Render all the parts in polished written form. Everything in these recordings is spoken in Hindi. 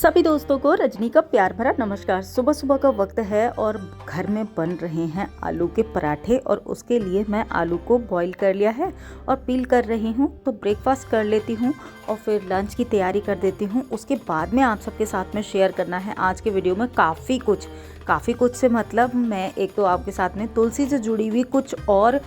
सभी दोस्तों को रजनी का प्यार भरा नमस्कार। सुबह सुबह का वक्त है और घर में बन रहे हैं आलू के पराठे और उसके लिए मैं आलू को बॉईल कर लिया है और पील कर रही हूँ। तो ब्रेकफास्ट कर लेती हूँ और फिर लंच की तैयारी कर देती हूँ। उसके बाद में आप सबके साथ में शेयर करना है आज के वीडियो में काफ़ी कुछ से मतलब मैं एक तो आपके साथ में तुलसी से जुड़ी हुई कुछ और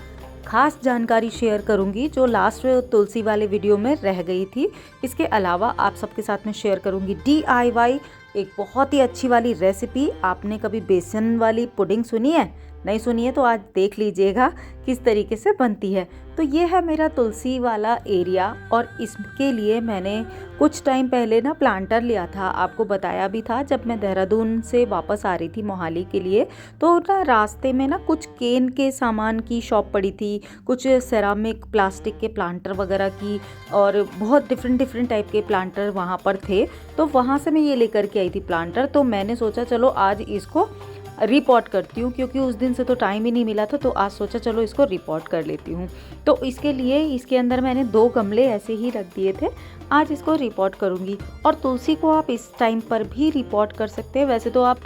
खास जानकारी शेयर करूंगी जो लास्ट तुलसी वाले वीडियो में रह गई थी। इसके अलावा आप सबके साथ में शेयर करूंगी DIY एक बहुत ही अच्छी वाली रेसिपी। आपने कभी बेसन वाली पुडिंग सुनी है? नहीं सुनी है तो आज देख लीजिएगा किस तरीके से बनती है। तो ये है मेरा तुलसी वाला एरिया और इसके लिए मैंने कुछ टाइम पहले ना प्लांटर लिया था। आपको बताया भी था जब मैं देहरादून से वापस आ रही थी मोहाली के लिए, तो ना रास्ते में ना कुछ केन के सामान की शॉप पड़ी थी, कुछ सेरामिक प्लास्टिक के प्लांटर वगैरह की और बहुत डिफरेंट टाइप के प्लांटर वहाँ पर थे। तो वहाँ से मैं ये लेकर के आई थी प्लांटर। तो मैंने सोचा चलो आज इसको रिपोर्ट करती हूँ, क्योंकि उस दिन से तो टाइम ही नहीं मिला था। तो आज सोचा चलो इसको रिपोर्ट कर लेती हूँ। तो इसके लिए इसके अंदर मैंने 2 गमले ऐसे ही रख दिए थे। आज इसको रिपोर्ट करूँगी। और तुलसी को आप इस टाइम पर भी रिपोर्ट कर सकते हैं। वैसे तो आप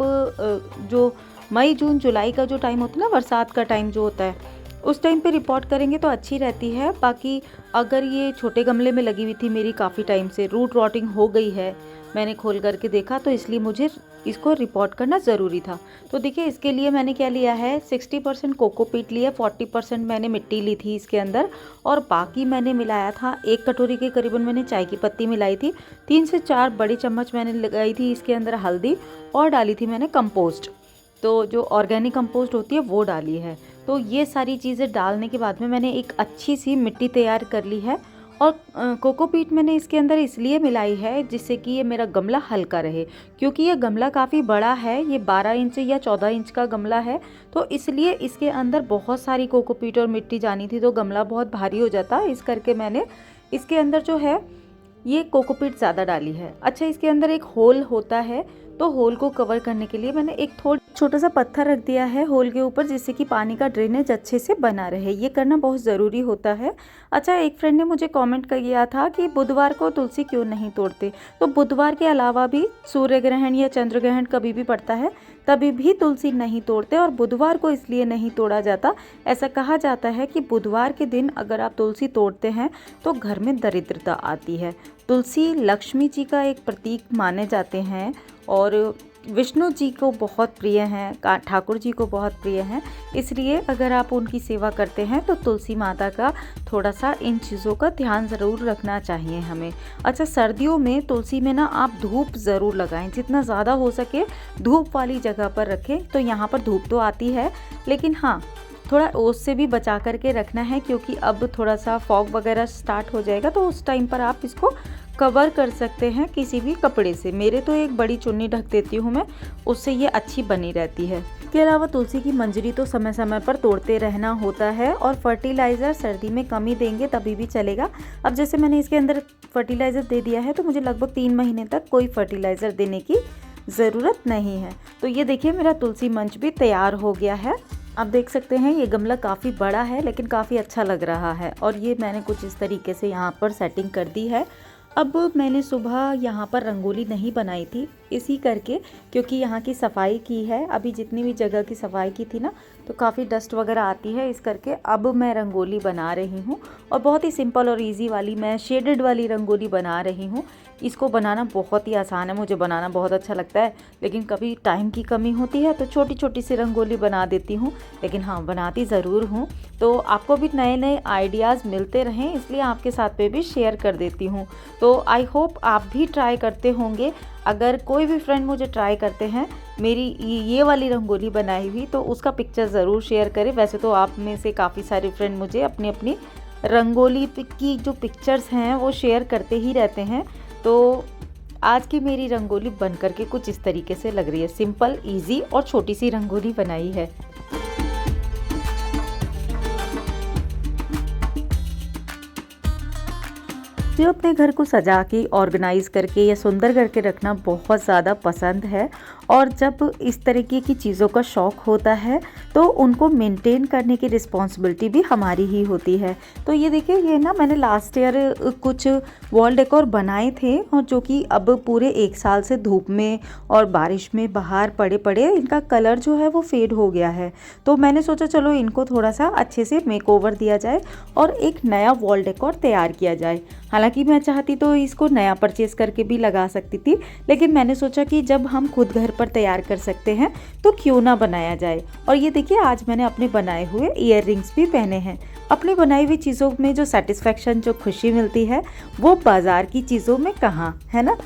जो मई जून जुलाई का जो टाइम होता है ना, बरसात का टाइम जो होता है, उस टाइम पे रिपोर्ट करेंगे तो अच्छी रहती है। बाकी अगर ये छोटे गमले में लगी हुई थी मेरी काफ़ी टाइम से, रूट रॉटिंग हो गई है, मैंने खोल करके देखा, तो इसलिए मुझे इसको रिपोर्ट करना ज़रूरी था। तो देखिए इसके लिए मैंने क्या लिया है, 60% कोकोपीट लिया, 40% मैंने मिट्टी ली थी इसके अंदर और बाकी मैंने मिलाया था 1 कटोरी के करीबन मैंने चाय की पत्ती मिलाई थी, 3 से 4 बड़ी चम्मच मैंने लगाई थी इसके अंदर हल्दी और डाली थी मैंने कंपोस्ट। तो जो ऑर्गेनिक कंपोस्ट होती है वो डाली है। तो ये सारी चीज़ें डालने के बाद में मैंने एक अच्छी सी मिट्टी तैयार कर ली है। और कोकोपीट मैंने इसके अंदर इसलिए मिलाई है जिससे कि ये मेरा गमला हल्का रहे, क्योंकि ये गमला काफ़ी बड़ा है, ये 12 इंच या 14 इंच का गमला है। तो इसलिए इसके अंदर बहुत सारी कोकोपीट और मिट्टी जानी थी तो गमला बहुत भारी हो जाता। इस करके मैंने इसके अंदर जो है ये कोकोपीट ज़्यादा डाली है। अच्छा, इसके अंदर एक होल होता है, तो होल को कवर करने के लिए मैंने एक थोड़ा छोटा सा पत्थर रख दिया है होल के ऊपर, जिससे कि पानी का ड्रेनेज अच्छे से बना रहे। ये करना बहुत ज़रूरी होता है। अच्छा, एक फ्रेंड ने मुझे कमेंट किया था कि बुधवार को तुलसी क्यों नहीं तोड़ते। तो बुधवार के अलावा भी सूर्य ग्रहण या चंद्र ग्रहण कभी भी पड़ता है तभी भी तुलसी नहीं तोड़ते। और बुधवार को इसलिए नहीं तोड़ा जाता, ऐसा कहा जाता है कि बुधवार के दिन अगर आप तुलसी तोड़ते हैं तो घर में दरिद्रता आती है। तुलसी लक्ष्मी जी का एक प्रतीक माने जाते हैं और विष्णु जी को बहुत प्रिय हैं, ठाकुर जी को बहुत प्रिय हैं। इसलिए अगर आप उनकी सेवा करते हैं तो तुलसी माता का थोड़ा सा इन चीज़ों का ध्यान ज़रूर रखना चाहिए हमें। अच्छा, सर्दियों में तुलसी में ना आप धूप ज़रूर लगाएं, जितना ज़्यादा हो सके धूप वाली जगह पर रखें। तो यहाँ पर धूप तो आती है, लेकिन हाँ थोड़ा ओस से भी बचा करके रखना है, क्योंकि अब थोड़ा सा फॉग वगैरह स्टार्ट हो जाएगा तो उस टाइम पर आप इसको कवर कर सकते हैं किसी भी कपड़े से। मेरे तो एक बड़ी चुन्नी ढक देती हूँ मैं, उससे ये अच्छी बनी रहती है। इसके अलावा तुलसी की मंजरी तो समय समय पर तोड़ते रहना होता है और फर्टिलाइज़र सर्दी में कम ही देंगे तभी भी चलेगा। अब जैसे मैंने इसके अंदर फर्टिलाइज़र दे दिया है तो मुझे लगभग 3 महीने तक कोई फर्टिलाइज़र देने की ज़रूरत नहीं है। तो ये देखिए मेरा तुलसी मंच भी तैयार हो गया है। आप देख सकते हैं ये गमला काफ़ी बड़ा है लेकिन काफ़ी अच्छा लग रहा है और ये मैंने कुछ इस तरीके से यहाँ पर सेटिंग कर दी है। अब मैंने सुबह यहाँ पर रंगोली नहीं बनाई थी इसी करके, क्योंकि यहाँ की सफाई की है। अभी जितनी भी जगह की सफाई की थी ना तो काफ़ी डस्ट वगैरह आती है, इस करके अब मैं रंगोली बना रही हूँ और बहुत ही सिंपल और इजी वाली मैं शेडेड वाली रंगोली बना रही हूँ। इसको बनाना बहुत ही आसान है, मुझे बनाना बहुत अच्छा लगता है, लेकिन कभी टाइम की कमी होती है तो छोटी छोटी सी रंगोली बना देती हूँ, लेकिन हाँ बनाती ज़रूर हूँ। तो आपको भी नए नए आइडियाज़ मिलते रहें इसलिए आपके साथ पे भी शेयर कर देती हूँ। तो आई होप आप भी ट्राई करते होंगे। अगर कोई भी फ्रेंड मुझे ट्राई करते हैं मेरी ये वाली रंगोली बनाई हुई तो उसका पिक्चर ज़रूर शेयर करें। वैसे तो आप में से काफ़ी सारे फ्रेंड मुझे अपनी अपनी रंगोली की जो पिक्चर्स हैं वो शेयर करते ही रहते हैं। तो आज की मेरी रंगोली बन करके कुछ इस तरीके से लग रही है, सिंपल इजी और छोटी सी रंगोली बनाई है। मुझे अपने घर को सजा के ऑर्गेनाइज करके या सुंदर करके रखना बहुत ज़्यादा पसंद है और जब इस तरीके की चीज़ों का शौक़ होता है तो उनको मेंटेन करने की रिस्पॉन्सिबिलिटी भी हमारी ही होती है। तो ये देखिए, ये ना मैंने लास्ट ईयर कुछ वॉल डेकोर बनाए थे और जो कि अब पूरे 1 साल से धूप में और बारिश में बाहर पड़े पड़े इनका कलर जो है वो फेड हो गया है। तो मैंने सोचा चलो इनको थोड़ा सा अच्छे से मेकओवर दिया जाए और एक नया वॉल डेकोर तैयार किया जाए। हालांकि मैं चाहती तो इसको नया परचेज़ करके भी लगा सकती थी, लेकिन मैंने सोचा कि जब हम खुद घर पर तैयार कर सकते हैं तो क्यों ना बनाया जाए। और ये देखिए, आज मैंने अपने बनाए हुए ईयर रिंग्स भी पहने हैं। अपनी बनाई हुई चीज़ों में जो सेटिस्फेक्शन, जो खुशी मिलती है वो बाज़ार की चीज़ों में कहाँ, है ना।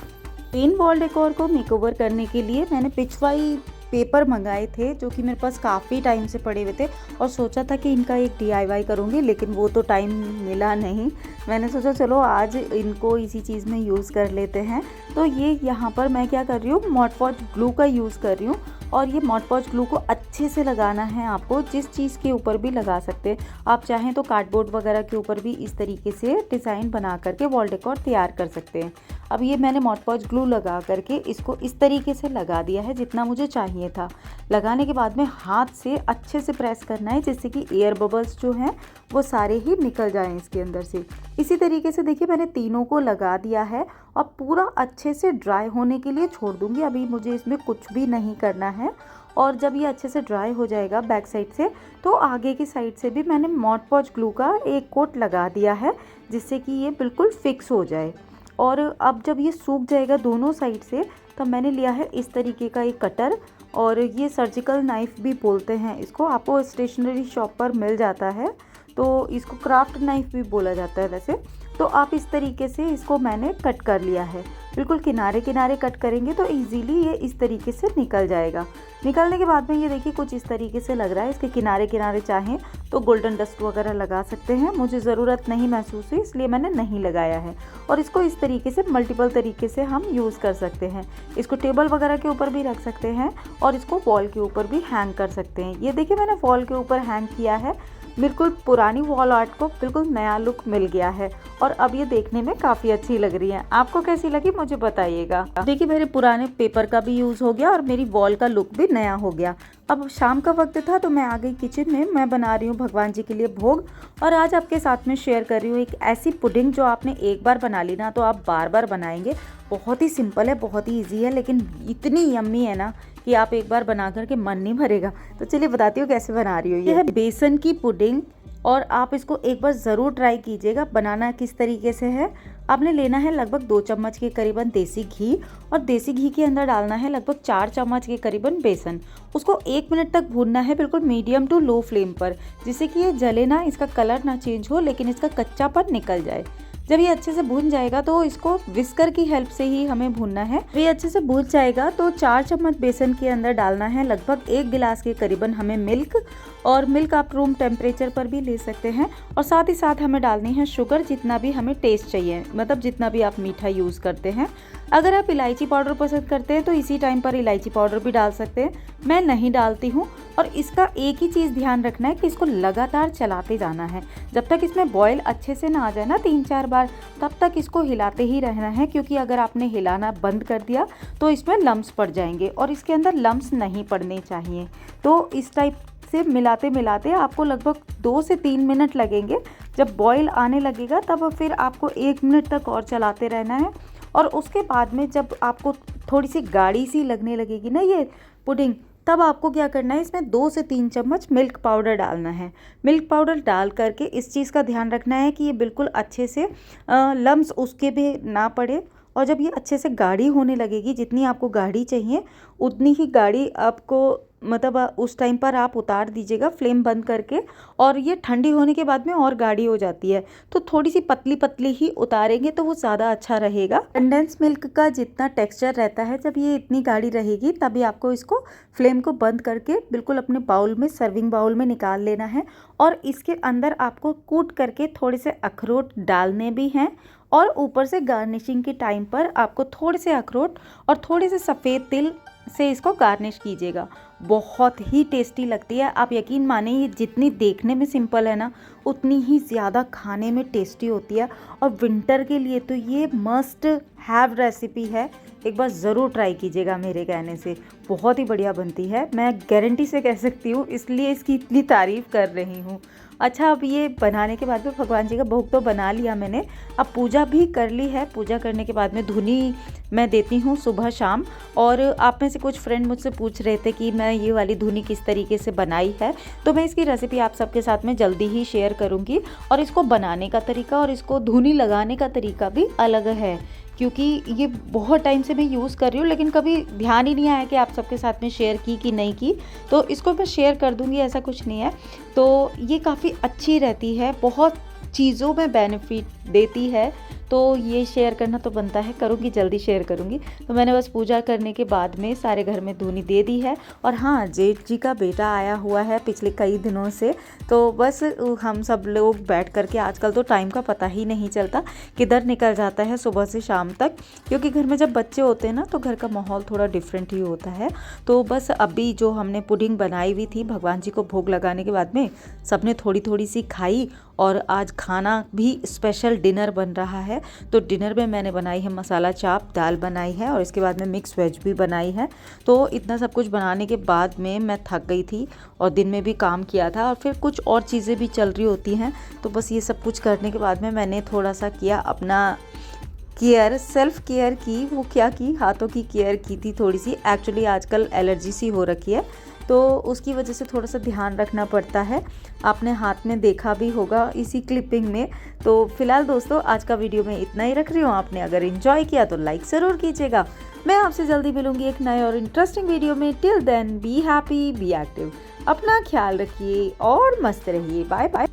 इन वॉल डेकोर को मेकओवर करने के लिए मैंने पिचवाई पेपर मंगाए थे जो कि मेरे पास काफ़ी टाइम से पड़े हुए थे और सोचा था कि इनका एक DIY करूँगी, लेकिन वो तो टाइम मिला नहीं। मैंने सोचा चलो आज इनको इसी चीज़ में यूज़ कर लेते हैं। तो ये यहाँ पर मैं क्या कर रही हूँ, मॉडपॉच ग्लू का यूज़ कर रही हूँ और ये मॉडपॉच ग्लू को अच्छे से लगाना है। आपको जिस चीज़ के ऊपर भी लगा सकते हैं, आप चाहें तो कार्डबोर्ड वगैरह के ऊपर भी इस तरीके से डिज़ाइन बना करके वॉल डेकोर तैयार कर सकते हैं। अब ये मैंने मॉडपॉच ग्लू लगा करके इसको इस तरीके से लगा दिया है जितना मुझे चाहिए था। लगाने के बाद में हाथ से अच्छे से प्रेस करना है जिससे कि एयर बबल्स जो हैं वो सारे ही निकल जाएं इसके अंदर से। इसी तरीके से देखिए मैंने तीनों को लगा दिया है और पूरा अच्छे से ड्राई होने के लिए छोड़ दूंगी। अभी मुझे इसमें कुछ भी नहीं करना है। और जब ये अच्छे से ड्राई हो जाएगा बैक साइड से, तो आगे की साइड से भी मैंने मॉडपॉच ग्लू का एक कोट लगा दिया है जिससे कि ये बिल्कुल फिक्स हो जाए। और अब जब ये सूख जाएगा दोनों साइड से, तब मैंने लिया है इस तरीके का एक कटर, और ये सर्जिकल नाइफ़ भी बोलते हैं इसको, आपको स्टेशनरी शॉप पर मिल जाता है। तो इसको क्राफ्ट नाइफ़ भी बोला जाता है वैसे। तो आप इस तरीके से इसको मैंने कट कर लिया है। बिल्कुल किनारे किनारे कट करेंगे तो इजीली ये इस तरीके से निकल जाएगा। निकलने के बाद में ये देखिए कुछ इस तरीके से लग रहा है। इसके किनारे किनारे चाहें तो गोल्डन डस्ट वगैरह लगा सकते हैं। मुझे ज़रूरत नहीं महसूस हुई इसलिए मैंने नहीं लगाया है। और इसको इस तरीके से मल्टीपल तरीके से हम यूज़ कर सकते हैं। इसको टेबल वगैरह के ऊपर भी रख सकते हैं और इसको वॉल के ऊपर भी हैंग कर सकते हैं। ये देखिए मैंने वॉल के ऊपर हैंग किया है। बिल्कुल पुरानी वॉल आर्ट को बिल्कुल नया लुक मिल गया है और अब ये देखने में काफ़ी अच्छी लग रही है। आपको कैसी लगी मुझे बताइएगा। देखिए मेरे पुराने पेपर का भी यूज़ हो गया और मेरी वॉल का लुक भी नया हो गया। अब शाम का वक्त था तो मैं आ गई किचन में। मैं बना रही हूँ भगवान जी के लिए भोग और आज आपके साथ में शेयर कर रही हूँ एक ऐसी पुडिंग जो आपने एक बार बना ली ना तो आप बार बार बनाएंगे। बहुत ही सिंपल है, बहुत ही ईजी है, लेकिन इतनी यम्मी है ना कि आप एक बार बना करके मन नहीं भरेगा। तो चलिए बताती हूँ कैसे बना रही हूँ। ये है बेसन की पुडिंग और आप इसको एक बार ज़रूर ट्राई कीजिएगा। बनाना किस तरीके से है, आपने लेना है लगभग 2 चम्मच के करीबन देसी घी और देसी घी के अंदर डालना है लगभग 4 चम्मच के करीबन बेसन। उसको 1 मिनट तक भूनना है बिल्कुल मीडियम टू लो फ्लेम पर, जिससे कि ये जले ना, इसका कलर ना चेंज हो लेकिन इसका कच्चापन निकल जाए। जब ये अच्छे से भून जाएगा तो इसको विस्कर की हेल्प से ही हमें भूनना है। ये अच्छे से भून जाएगा तो 4 चम्मच बेसन के अंदर डालना है लगभग 1 गिलास के करीबन हमें मिल्क, और मिल्क आप रूम टेम्परेचर पर भी ले सकते हैं। और साथ ही साथ हमें डालनी है शुगर, जितना भी हमें टेस्ट चाहिए, मतलब जितना भी आप मीठा यूज़ करते हैं। अगर आप इलायची पाउडर पसंद करते हैं तो इसी टाइम पर इलायची पाउडर भी डाल सकते हैं, मैं नहीं डालती हूँ। और इसका एक ही चीज़ ध्यान रखना है कि इसको लगातार चलाते जाना है जब तक इसमें बॉयल अच्छे से ना आ जाए ना 3-4 बार, तब तक इसको हिलाते ही रहना है। क्योंकि अगर आपने हिलाना बंद कर दिया तो इसमें लम्स पड़ जाएंगे और इसके अंदर लम्स नहीं पड़ने चाहिए। तो इस टाइप से मिलाते मिलाते आपको लगभग 2 से 3 मिनट लगेंगे। जब बॉयल आने लगेगा तब फिर आपको 1 मिनट तक और चलाते रहना है। और उसके बाद में जब आपको थोड़ी सी गाढ़ी सी लगने लगेगी ना ये पुडिंग, तब आपको क्या करना है, इसमें 2 से 3 चम्मच मिल्क पाउडर डालना है। मिल्क पाउडर डाल करके इस चीज़ का ध्यान रखना है कि ये बिल्कुल अच्छे से लम्स उसके भी ना पड़े। और जब ये अच्छे से गाढ़ी होने लगेगी, जितनी आपको गाढ़ी चाहिए उतनी ही गाढ़ी आपको, मतलब उस टाइम पर आप उतार दीजिएगा फ्लेम बंद करके। और ये ठंडी होने के बाद में और गाढ़ी हो जाती है, तो थोड़ी सी पतली पतली ही उतारेंगे तो वो ज़्यादा अच्छा रहेगा। कंडेंस मिल्क का जितना टेक्सचर रहता है, जब ये इतनी गाढ़ी रहेगी तभी आपको इसको फ्लेम को बंद करके बिल्कुल अपने बाउल में, सर्विंग बाउल में निकाल लेना है। और इसके अंदर आपको कूट करके थोड़े से अखरोट डालने भी हैं। और ऊपर से गार्निशिंग के टाइम पर आपको थोड़े से अखरोट और थोड़े से सफ़ेद तिल से इसको गार्निश कीजिएगा। बहुत ही टेस्टी लगती है। आप यकीन माने ये जितनी देखने में सिंपल है ना, उतनी ही ज़्यादा खाने में टेस्टी होती है। और विंटर के लिए तो ये मस्ट हैव रेसिपी है। एक बार ज़रूर ट्राई कीजिएगा मेरे कहने से, बहुत ही बढ़िया बनती है। मैं गारंटी से कह सकती हूँ, इसलिए इसकी इतनी तारीफ़ कर रही हूँ। अच्छा, अब ये बनाने के बाद में भगवान जी का भोग तो बना लिया मैंने, अब पूजा भी कर ली है। पूजा करने के बाद में धुनी मैं देती हूँ सुबह शाम। और आप में से कुछ फ्रेंड मुझसे पूछ रहे थे कि मैं ये वाली धुनी किस तरीके से बनाई है, तो मैं इसकी रेसिपी आप सबके साथ में जल्दी ही शेयर करूँगी। और इसको बनाने का तरीका और इसको धुनी लगाने का तरीका भी अलग है, क्योंकि ये बहुत टाइम से मैं यूज़ कर रही हूँ, लेकिन कभी ध्यान ही नहीं आया कि आप सबके साथ में शेयर की कि नहीं की। तो इसको मैं शेयर कर दूँगी, ऐसा कुछ नहीं है। तो ये काफ़ी अच्छी रहती है, बहुत चीज़ों में बेनिफिट देती है, तो ये शेयर करना तो बनता है, करूँगी, जल्दी शेयर करूँगी। तो मैंने बस पूजा करने के बाद में सारे घर में धुनी दे दी है। और हाँ, जेठ जी का बेटा आया हुआ है पिछले कई दिनों से, तो बस हम सब लोग बैठ कर के, आजकल तो टाइम का पता ही नहीं चलता किधर निकल जाता है सुबह से शाम तक, क्योंकि घर में जब बच्चे होते हैं ना तो घर का माहौल थोड़ा डिफरेंट ही होता है। तो बस अभी जो हमने पुडिंग बनाई हुई थी भगवान जी को भोग लगाने के बाद में, सबने थोड़ी थोड़ी सी खाई। और आज खाना भी स्पेशल डिनर बन रहा है, तो डिनर में मैंने बनाई है मसाला चाप, दाल बनाई है और इसके बाद में मिक्स वेज भी बनाई है। तो इतना सब कुछ बनाने के बाद में मैं थक गई थी और दिन में भी काम किया था और फिर कुछ और चीज़ें भी चल रही होती हैं। तो बस ये सब कुछ करने के बाद में मैंने थोड़ा सा किया अपना केयर, सेल्फ केयर की। वो क्या की, हाथों की केयर की थी थोड़ी सी। एक्चुअली आजकल एलर्जी सी हो रखी है, तो उसकी वजह से थोड़ा सा ध्यान रखना पड़ता है। आपने हाथ में देखा भी होगा इसी क्लिपिंग में। तो फिलहाल दोस्तों, आज का वीडियो मैं इतना ही रख रही हूँ। आपने अगर एंजॉय किया तो लाइक ज़रूर कीजिएगा। मैं आपसे जल्दी मिलूंगी एक नए और इंटरेस्टिंग वीडियो में। Till then be happy, be active, अपना ख्याल रखिए और मस्त रहिए। Bye bye.